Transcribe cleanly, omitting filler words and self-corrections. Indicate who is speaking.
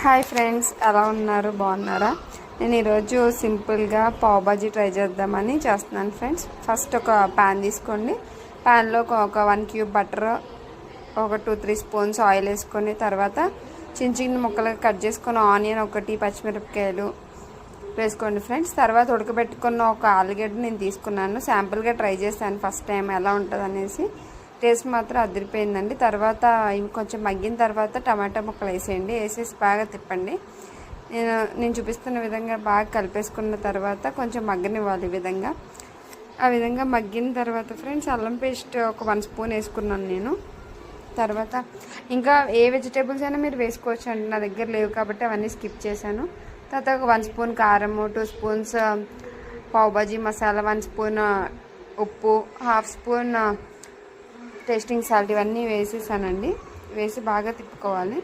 Speaker 1: Hi friends, ఎలా ఉన్నారు? బాగున్నారా? నేను ఈరోజు సింపుల్గా పావ్ బాజీ ట్రై చేద్దామని చేస్తున్నాను ఫ్రెండ్స్. ఫస్ట్ ఒక ప్యాన్ తీసుకోండి. ప్యాన్లో ఒక 1 క్యూబ్ బటర్, ఒక 2-3 స్పూన్స్ ఆయిల్ వేసుకొని, తర్వాత చిన్న చిన్న ముక్కలుగా కట్ చేసుకొని ఆనియన్ ఒకటి, పచ్చిమిరపకాయలు వేసుకోండి ఫ్రెండ్స్. తర్వాత ఉడకబెట్టుకున్న ఒక ఆలుగడ్డ నేను తీసుకున్నాను. శాంపుల్గా ట్రై చేశాను ఫస్ట్ టైం ఎలా ఉంటుంది అనేసి. టేస్ట్ మాత్రం అదిరిపోయిందండి. తర్వాత ఇవి కొంచెం మగ్గిన తర్వాత టమాటా ముక్కలు వేసేయండి. వేసేసి బాగా తిప్పండి. నేను చూపిస్తున్న విధంగా బాగా కలిపేసుకున్న తర్వాత కొంచెం మగ్గనివ్వాలి. ఆ విధంగా మగ్గిన తర్వాత ఫ్రెండ్స్ అల్లం పేస్ట్ ఒక 1 స్పూన్ వేసుకున్నాను నేను. తర్వాత ఇంకా ఏ వెజిటేబుల్స్ అయినా మీరు వేసుకోవచ్చు అండి. నా దగ్గర లేవు కాబట్టి అవన్నీ స్కిప్ చేశాను. తర్వాత ఒక 1 స్పూన్ కారము, 2 స్పూన్స్ పావ్ బాజీ మసాలా, 1 స్పూన్ ఉప్పు, 1/2 స్పూన్ టేస్టింగ్ సాల్ట్ ఇవన్నీ వేసేసానండి. వేసి బాగా తిప్పుకోవాలి.